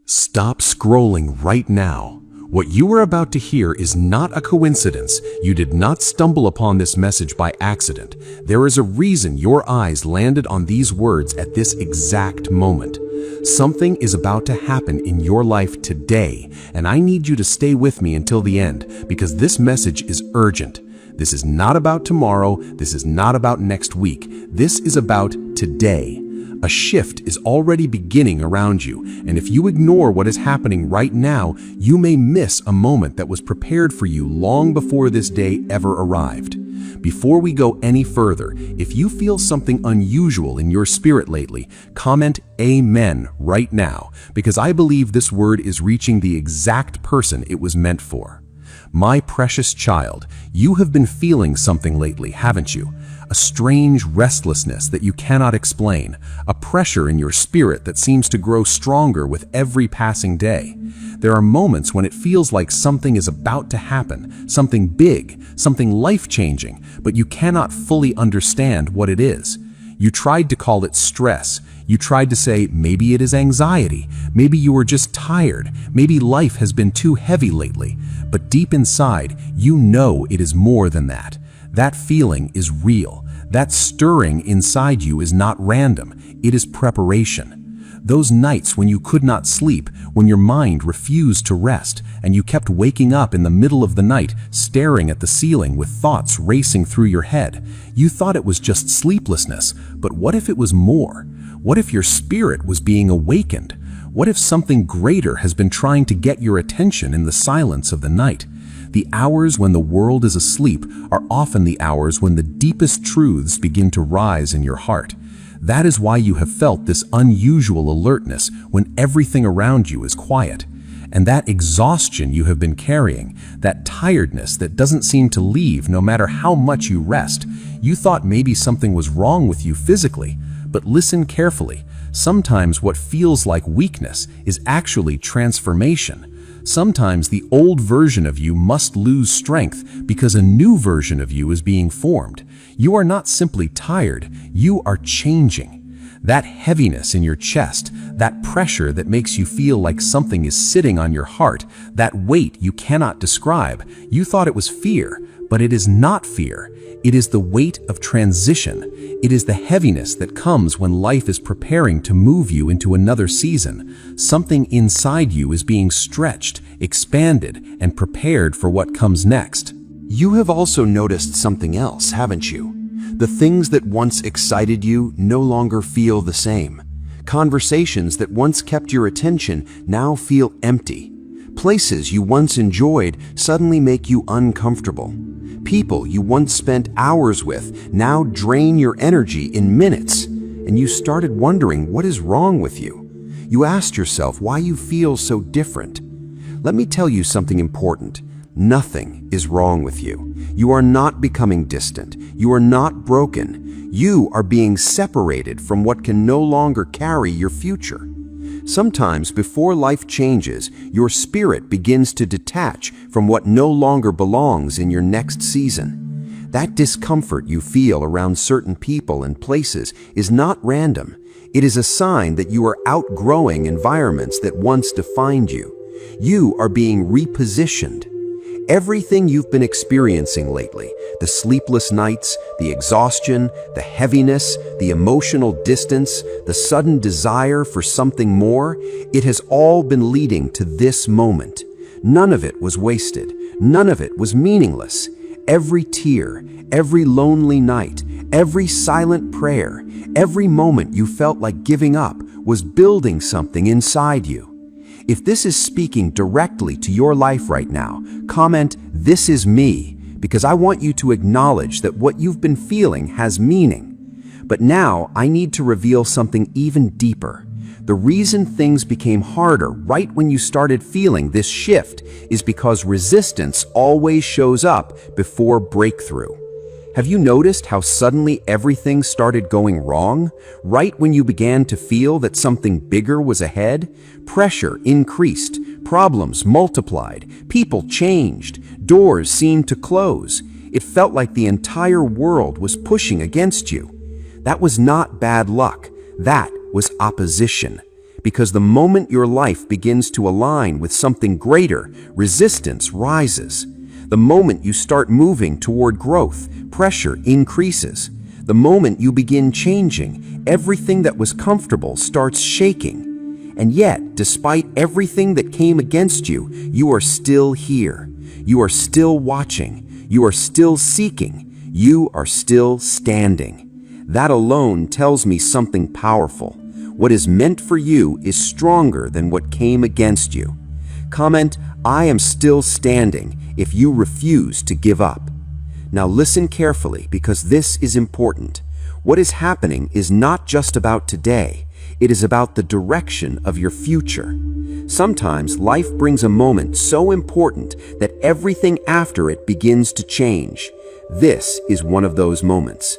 Stop scrolling right now. What you are about to hear is not a coincidence. You did not stumble upon this message by accident. There is a reason your eyes landed on these words at this exact moment. Something is about to happen in your life today, and I need you to stay with me until the end because this message is urgent. This is not about tomorrow. This is not about next week. This is about today. A shift is already beginning around you, and if you ignore what is happening right now, you may miss a moment that was prepared for you long before this day ever arrived. Before we go any further, if you feel something unusual in your spirit lately, comment Amen right now, because I believe this word is reaching the exact person it was meant for. My precious child, you have been feeling something lately, haven't you? A strange restlessness that you cannot explain, a pressure in your spirit that seems to grow stronger with every passing day. There are moments when it feels like something is about to happen, something big, something life-changing, but you cannot fully understand what it is. You tried to call it stress. You tried to say maybe it is anxiety, maybe you are just tired, maybe life has been too heavy lately. But deep inside, you know it is more than that. That feeling is real. That stirring inside you is not random. It is preparation. Those nights when you could not sleep, when your mind refused to rest, and you kept waking up in the middle of the night, staring at the ceiling with thoughts racing through your head. You thought it was just sleeplessness, but what if it was more? What if your spirit was being awakened? What if something greater has been trying to get your attention in the silence of the night? The hours when the world is asleep are often the hours when the deepest truths begin to rise in your heart. That is why you have felt this unusual alertness when everything around you is quiet. And that exhaustion you have been carrying, that tiredness that doesn't seem to leave no matter how much you rest, you thought maybe something was wrong with you physically. But listen carefully. Sometimes what feels like weakness is actually transformation. Sometimes the old version of you must lose strength because a new version of you is being formed. You are not simply tired, you are changing. That heaviness in your chest, that pressure that makes you feel like something is sitting on your heart, that weight you cannot describe, you thought it was fear, but it is not fear. It is the weight of transition. It is the heaviness that comes when life is preparing to move you into another season. Something inside you is being stretched, expanded, and prepared for what comes next. You have also noticed something else, haven't you? The things that once excited you no longer feel the same. Conversations that once kept your attention now feel empty. Places you once enjoyed suddenly make you uncomfortable. People you once spent hours with now drain your energy in minutes, and you started wondering what is wrong with you. You asked yourself why you feel so different. Let me tell you something important. Nothing is wrong with you. You are not becoming distant. You are not broken. You are being separated from what can no longer carry your future. Sometimes before life changes, your spirit begins to detach from what no longer belongs in your next season. That discomfort you feel around certain people and places is not random. It is a sign that you are outgrowing environments that once defined you. You are being repositioned. Everything you've been experiencing lately, the sleepless nights, the exhaustion, the heaviness, the emotional distance, the sudden desire for something more, it has all been leading to this moment. None of it was wasted. None of it was meaningless. Every tear, every lonely night, every silent prayer, every moment you felt like giving up was building something inside you. If this is speaking directly to your life right now, comment, "This is me," because I want you to acknowledge that what you've been feeling has meaning. But now I need to reveal something even deeper. The reason things became harder right when you started feeling this shift is because resistance always shows up before breakthrough. Have you noticed how suddenly everything started going wrong? Right when you began to feel that something bigger was ahead, pressure increased, problems multiplied, people changed, doors seemed to close. It felt like the entire world was pushing against you. That was not bad luck. That was opposition. because the moment your life begins to align with something greater, resistance rises. The moment you start moving toward growth, pressure increases. The moment you begin changing, everything that was comfortable starts shaking. And yet, despite everything that came against you, you are still here. You are still watching. You are still seeking. You are still standing. That alone tells me something powerful. What is meant for you is stronger than what came against you. Comment, "I am still standing," if you refuse to give up. Now listen carefully, because this is important. What is happening is not just about today. It is about the direction of your future. Sometimes life brings a moment so important that everything after it begins to change. This is one of those moments.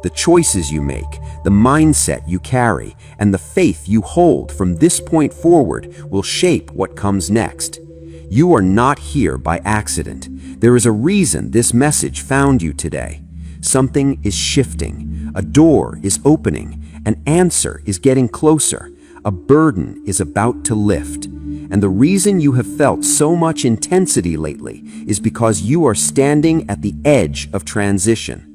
The choices you make, the mindset you carry, and the faith you hold from this point forward will shape what comes next. You are not here by accident. There is a reason this message found you today. Something is shifting. A door is opening. An answer is getting closer. A burden is about to lift. And the reason you have felt so much intensity lately is because you are standing at the edge of transition.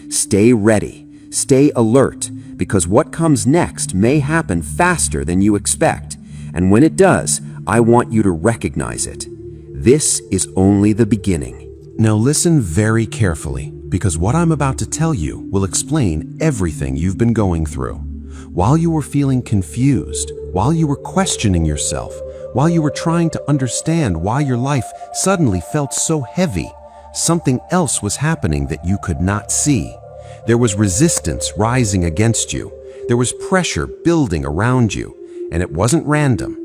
Stay ready. Stay alert, because what comes next may happen faster than you expect. And when it does, I want you to recognize it. This is only the beginning. Now listen very carefully, because what I'm about to tell you will explain everything you've been going through. While you were feeling confused, while you were questioning yourself, while you were trying to understand why your life suddenly felt so heavy, something else was happening that you could not see. There was resistance rising against you. There was pressure building around you, and it wasn't random.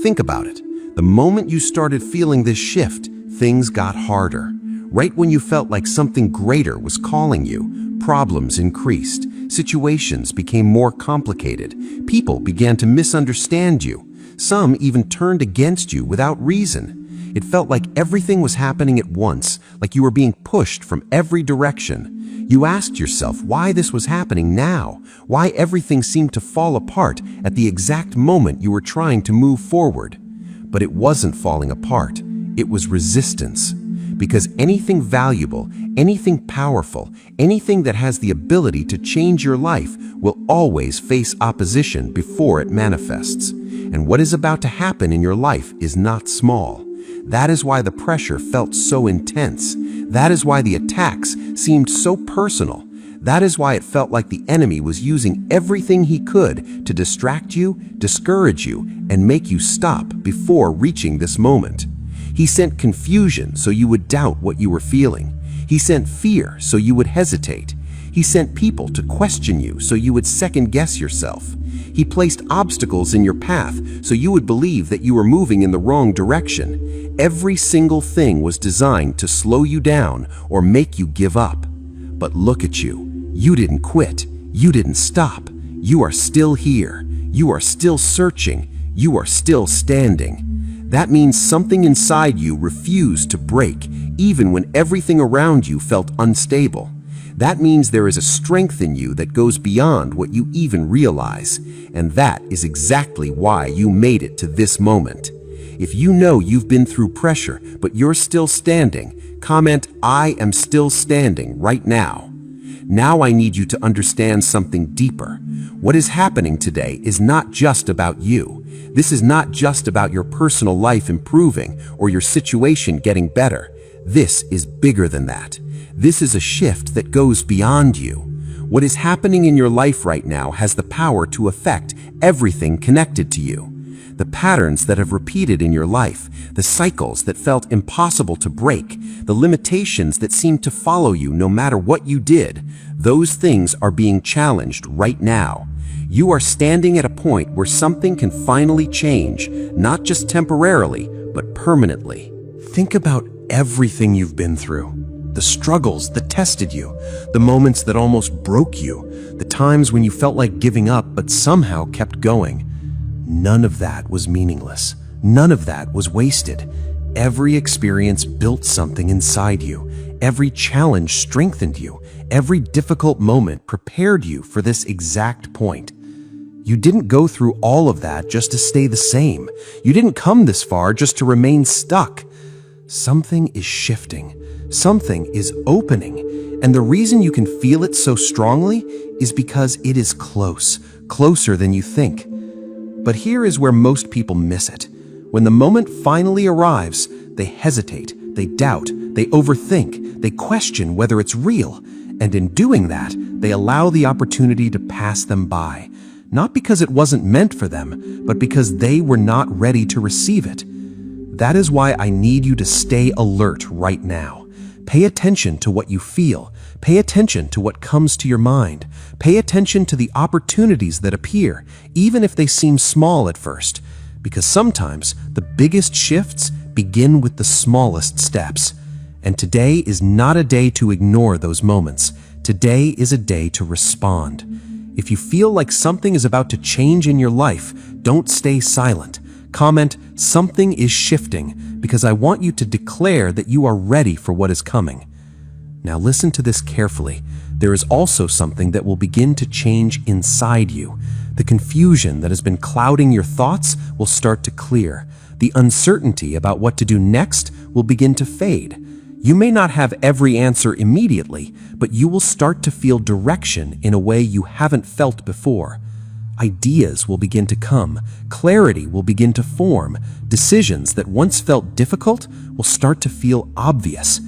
Think about it. The moment you started feeling this shift, things got harder. Right when you felt like something greater was calling you, problems increased, situations became more complicated, people began to misunderstand you. Some even turned against you without reason. It felt like everything was happening at once, like you were being pushed from every direction. You asked yourself why this was happening now, why everything seemed to fall apart at the exact moment you were trying to move forward. But it wasn't falling apart, it was resistance. Because anything valuable, anything powerful, anything that has the ability to change your life will always face opposition before it manifests. And what is about to happen in your life is not small. That is why the pressure felt so intense. That is why the attacks seemed so personal. That is why it felt like the enemy was using everything he could to distract you, discourage you, and make you stop before reaching this moment. He sent confusion so you would doubt what you were feeling. He sent fear so you would hesitate. He sent people to question you so you would second-guess yourself. He placed obstacles in your path so you would believe that you were moving in the wrong direction. Every single thing was designed to slow you down or make you give up. But look at you. You didn't quit. You didn't stop. You are still here. You are still searching. You are still standing. That means something inside you refused to break, even when everything around you felt unstable. That means there is a strength in you that goes beyond what you even realize. And that is exactly why you made it to this moment. If you know you've been through pressure, but you're still standing, comment, "I am still standing" right now. Now I need you to understand something deeper. What is happening today is not just about you. This is not just about your personal life improving or your situation getting better. This is bigger than that. This is a shift that goes beyond you. What is happening in your life right now has the power to affect everything connected to you. The patterns that have repeated in your life, the cycles that felt impossible to break, the limitations that seemed to follow you no matter what you did, those things are being challenged right now. You are standing at a point where something can finally change, not just temporarily, but permanently. Think about everything you've been through. The struggles that tested you, the moments that almost broke you, the times when you felt like giving up but somehow kept going. None of that was meaningless. None of that was wasted. Every experience built something inside you. Every challenge strengthened you. Every difficult moment prepared you for this exact point. You didn't go through all of that just to stay the same. You didn't come this far just to remain stuck. Something is shifting. Something is opening. And the reason you can feel it so strongly is because it is close, closer than you think. But here is where most people miss it. When the moment finally arrives, they hesitate, they doubt, they overthink, they question whether it's real. And in doing that, they allow the opportunity to pass them by. Not because it wasn't meant for them, but because they were not ready to receive it. That is why I need you to stay alert right now. Pay attention to what you feel. Pay attention to what comes to your mind. Pay attention to the opportunities that appear, even if they seem small at first. Because sometimes the biggest shifts begin with the smallest steps. And today is not a day to ignore those moments. Today is a day to respond. If you feel like something is about to change in your life, don't stay silent. Comment, "Something is shifting," because I want you to declare that you are ready for what is coming. Now listen to this carefully. There is also something that will begin to change inside you. The confusion that has been clouding your thoughts will start to clear. The uncertainty about what to do next will begin to fade. You may not have every answer immediately, but you will start to feel direction in a way you haven't felt before. Ideas will begin to come, clarity will begin to form, decisions that once felt difficult will start to feel obvious.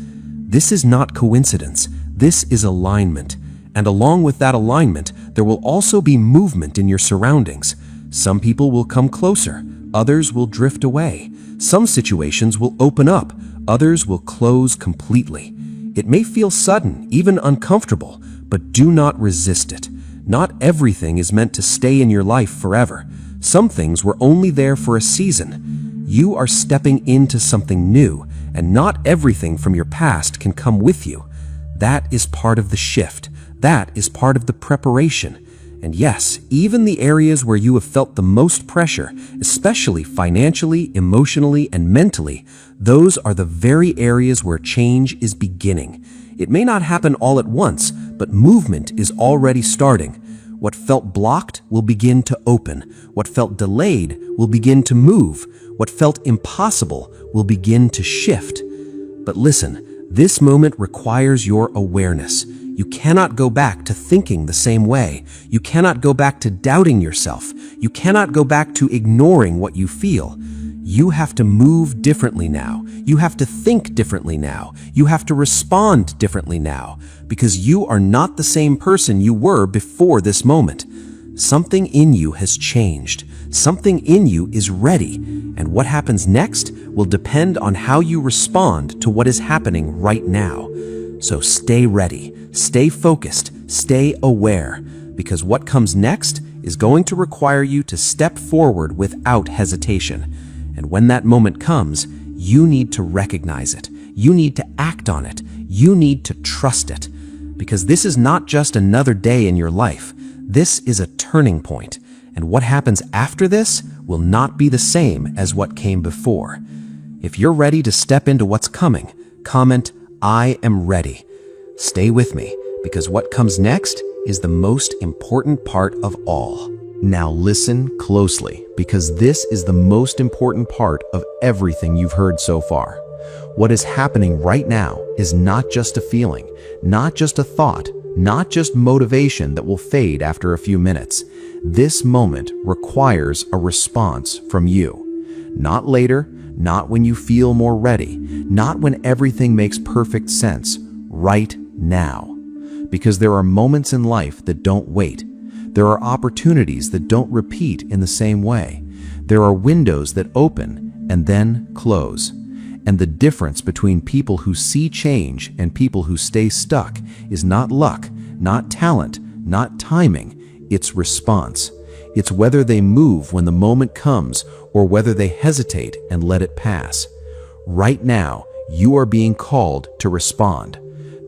This is not coincidence, this is alignment. And along with that alignment, there will also be movement in your surroundings. Some people will come closer, others will drift away. Some situations will open up, others will close completely. It may feel sudden, even uncomfortable, but do not resist it. Not everything is meant to stay in your life forever. Some things were only there for a season. You are stepping into something new, and not everything from your past can come with you. That is part of the shift. That is part of the preparation. And yes, even the areas where you have felt the most pressure, especially financially, emotionally, and mentally, those are the very areas where change is beginning. It may not happen all at once, but movement is already starting. What felt blocked will begin to open. What felt delayed will begin to move. What felt impossible will begin to shift. But listen, this moment requires your awareness. You cannot go back to thinking the same way. You cannot go back to doubting yourself. You cannot go back to ignoring what you feel. You have to move differently now. You have to think differently now. You have to respond differently now, because you are not the same person you were before this moment. Something in you has changed. Something in you is ready, and what happens next will depend on how you respond to what is happening right now. So stay ready, stay focused, stay aware, because what comes next is going to require you to step forward without hesitation. And when that moment comes, you need to recognize it. You need to act on it. You need to trust it. Because this is not just another day in your life. This is a turning point. And what happens after this will not be the same as what came before. If you're ready to step into what's coming, comment, "I am ready." Stay with me, because what comes next is the most important part of all. Now listen closely, because this is the most important part of everything you've heard so far. What is happening right now is not just a feeling, not just a thought, not just motivation that will fade after a few minutes. This moment requires a response from you. Not later, not when you feel more ready, not when everything makes perfect sense, right now. Because there are moments in life that don't wait. There are opportunities that don't repeat in the same way. There are windows that open and then close. And the difference between people who see change and people who stay stuck is not luck, not talent, not timing. It's response. It's whether they move when the moment comes or whether they hesitate and let it pass. Right now, you are being called to respond.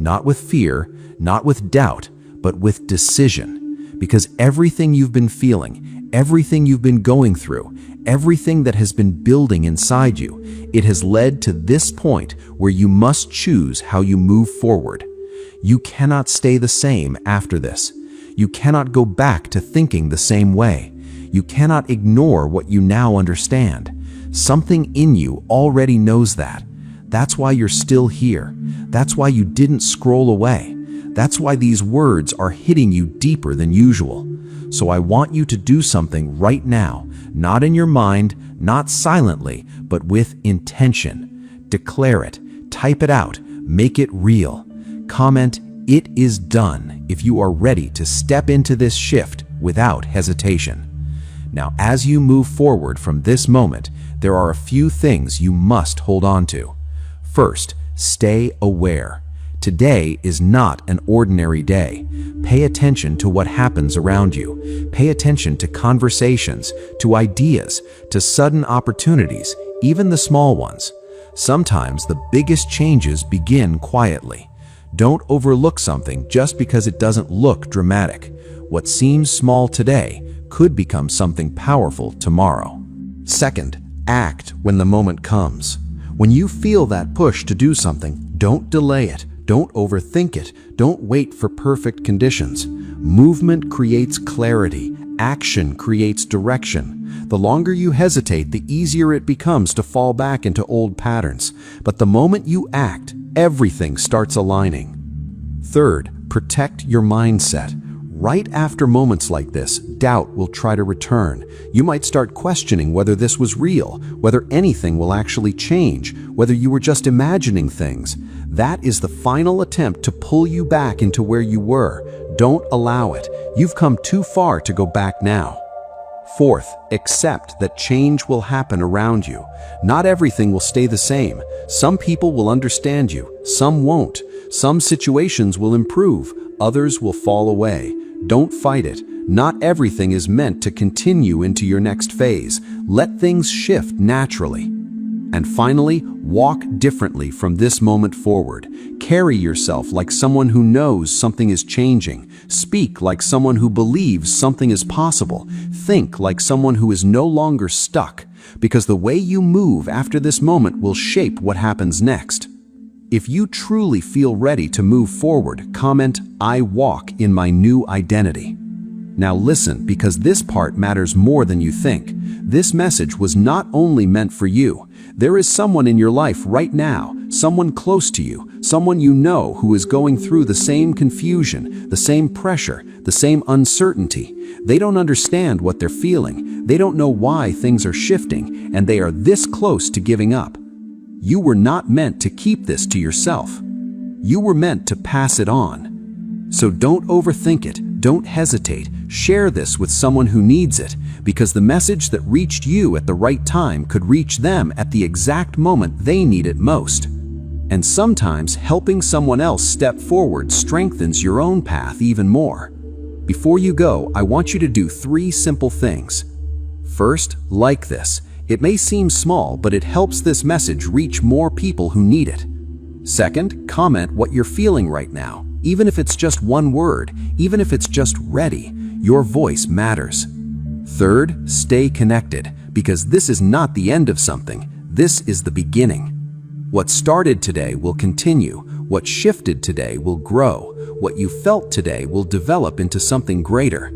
Not with fear, not with doubt, but with decision. Because everything you've been feeling, everything you've been going through, everything that has been building inside you, it has led to this point where you must choose how you move forward. You cannot stay the same after this. You cannot go back to thinking the same way. You cannot ignore what you now understand. Something in you already knows that. That's why you're still here. That's why you didn't scroll away. That's why these words are hitting you deeper than usual. So I want you to do something right now, not in your mind, not silently, but with intention. Declare it, type it out, make it real. Comment, "It is done," if you are ready to step into this shift without hesitation. Now, as you move forward from this moment, there are a few things you must hold on to. First, stay aware. Today is not an ordinary day. Pay attention to what happens around you. Pay attention to conversations, to ideas, to sudden opportunities, even the small ones. Sometimes the biggest changes begin quietly. Don't overlook something just because it doesn't look dramatic. What seems small today could become something powerful tomorrow. Second, act when the moment comes. When you feel that push to do something, don't delay it. Don't overthink it. Don't wait for perfect conditions. Movement creates clarity. Action creates direction. The longer you hesitate, the easier it becomes to fall back into old patterns. But the moment you act, everything starts aligning. Third, protect your mindset. Right after moments like this, doubt will try to return. You might start questioning whether this was real, whether anything will actually change, whether you were just imagining things. That is the final attempt to pull you back into where you were. Don't allow it. You've come too far to go back now. Fourth, accept that change will happen around you. Not everything will stay the same. Some people will understand you, some won't. Some situations will improve, others will fall away. Don't fight it. Not everything is meant to continue into your next phase. Let things shift naturally. And finally, walk differently from this moment forward. Carry yourself like someone who knows something is changing. Speak like someone who believes something is possible. Think like someone who is no longer stuck, because the way you move after this moment will shape what happens next. If you truly feel ready to move forward, comment, "I walk in my new identity." Now listen, because this part matters more than you think. This message was not only meant for you. There is someone in your life right now, someone close to you, someone you know who is going through the same confusion, the same pressure, the same uncertainty. They don't understand what they're feeling. They don't know why things are shifting, and they are this close to giving up. You were not meant to keep this to yourself. You were meant to pass it on. So don't overthink it. Don't hesitate. Share this with someone who needs it, because the message that reached you at the right time could reach them at the exact moment they need it most. And sometimes helping someone else step forward strengthens your own path even more. Before you go, I want you to do 3 simple things. First, like this. It may seem small, but it helps this message reach more people who need it. Second, comment what you're feeling right now. Even if it's just one word, even if it's just ready, your voice matters. Third, stay connected, because this is not the end of something. This is the beginning. What started today will continue. What shifted today will grow. What you felt today will develop into something greater.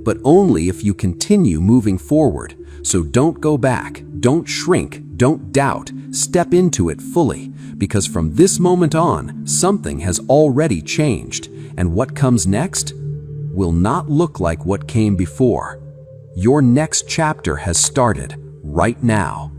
But only if you continue moving forward. So don't go back, don't shrink, don't doubt, step into it fully, because from this moment on, something has already changed, and what comes next will not look like what came before. Your next chapter has started right now.